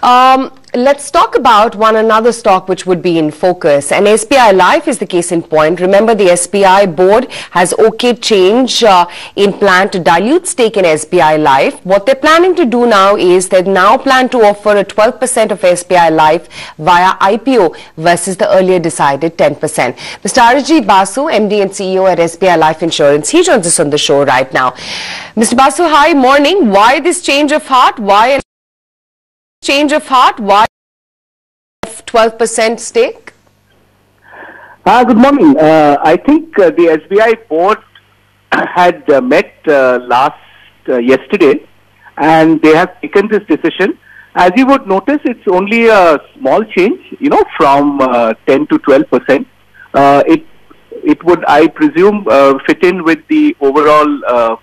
Let's talk about another stock which would be in focus, and SBI Life is the case in point. Remember, the SBI board has okayed change in plan to dilute stake in SBI Life. What they're planning to do now is they now plan to offer a 12% of SBI Life via IPO versus the earlier decided 10%. Mr. Arijit Basu, MD and CEO at SBI Life Insurance, he joins us on the show right now. Mr. Basu, hi, morning. Why this change of heart? Why 12% stake? Good morning. I think the SBI board had met yesterday, and they have taken this decision. As you would notice, it's only a small change, from 10 to 12%. It would, I presume, fit in with the overall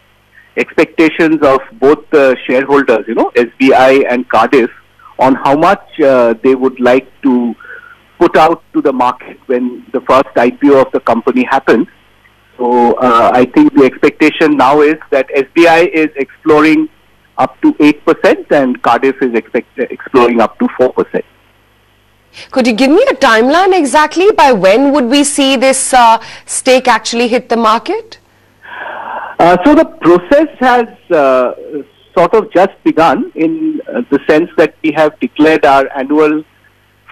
expectations of both the shareholders, SBI and Cardiff, on how much they would like to put out to the market when the first IPO of the company happens. So I think the expectation now is that SBI is exploring up to 8% and Cardiff is exploring up to 4%. Could you give me a timeline exactly? By when would we see this stake actually hit the market? So the process has sort of just begun, in the sense that we have declared our annual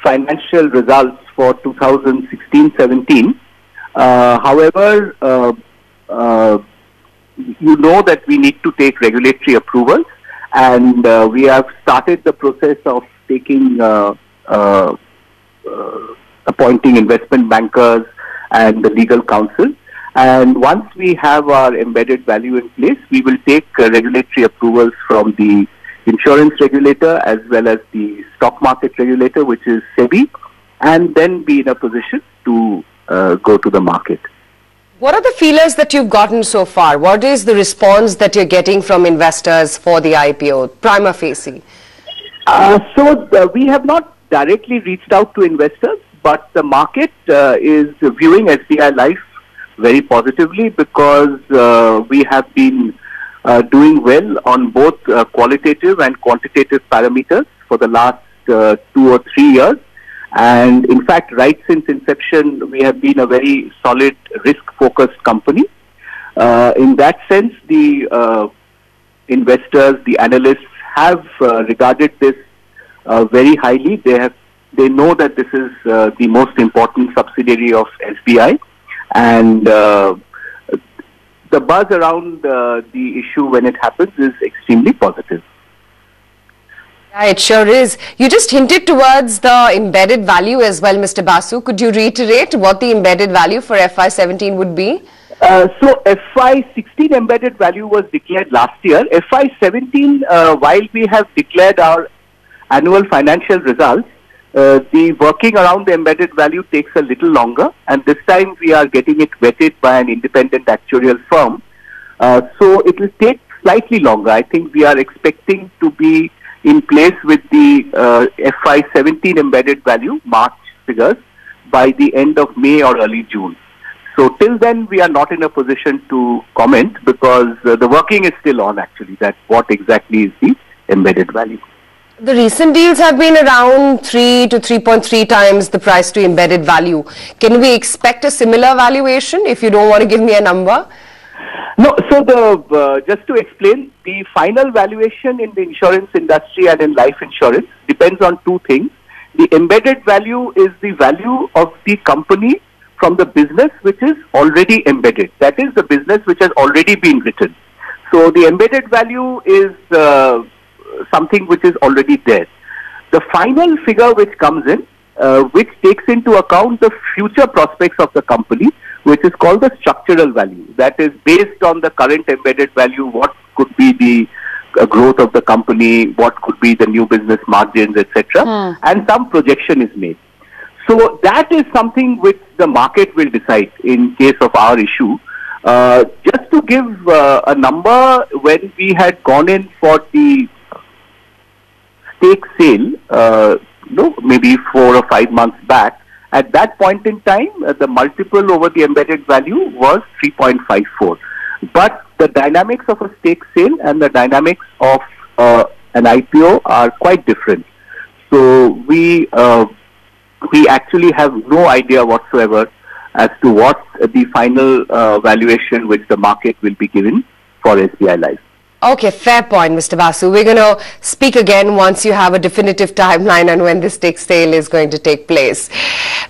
financial results for 2016-17. However, you know that we need to take regulatory approvals, and we have started the process of taking appointing investment bankers and the legal counsel. And once we have our embedded value in place, we will take regulatory approvals from the insurance regulator as well as the stock market regulator, which is SEBI, and then be in a position to go to the market. What are the feelers that you've gotten so far? What is the response that you're getting from investors for the IPO, prima facie? We have not directly reached out to investors, but the market is viewing SBI Life very positively, because we have been doing well on both qualitative and quantitative parameters for the last 2 or 3 years. And in fact, right since inception, we have been a very solid risk-focused company. In that sense, the investors, the analysts have regarded this very highly. They know that this is the most important subsidiary of SBI. And the buzz around the issue when it happens is extremely positive. Yeah, it sure is. You just hinted towards the embedded value as well, Mr. Basu. Could you reiterate what the embedded value for FY17 would be? So FY16 embedded value was declared last year. FY17, while we have declared our annual financial results, the working around the embedded value takes a little longer, and this time we are getting it vetted by an independent actuarial firm. So it will take slightly longer. I think we are expecting to be in place with the FY17 embedded value, March figures, by the end of May or early June. So till then we are not in a position to comment, because the working is still on actually, that what exactly is the embedded value. The recent deals have been around 3 to 3.3 times the price to embedded value. Can we expect a similar valuation, if you don't want to give me a number? No, so just to explain, the final valuation in the insurance industry and in life insurance depends on two things. The embedded value is the value of the company from the business which is already embedded. That is the business which has already been written. So the embedded value is something which is already there. The final figure which comes in, which takes into account the future prospects of the company, which is called the structural value. That is based on the current embedded value, what could be the growth of the company, what could be the new business margins, etc. And some projection is made. So that is something which the market will decide in case of our issue. Just to give a number, when we had gone in for the stake sale, maybe 4 or 5 months back, at that point in time, the multiple over the embedded value was 3.54. But the dynamics of a stake sale and the dynamics of an IPO are quite different. So we actually have no idea whatsoever as to what the final valuation which the market will be given for SBI Life. Okay, fair point, Mr. Basu. We're going to speak again once you have a definitive timeline on when this sale is going to take place.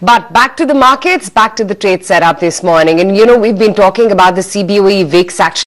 But back to the markets, back to the trade setup this morning. And, you know, we've been talking about the CBOE VIX actually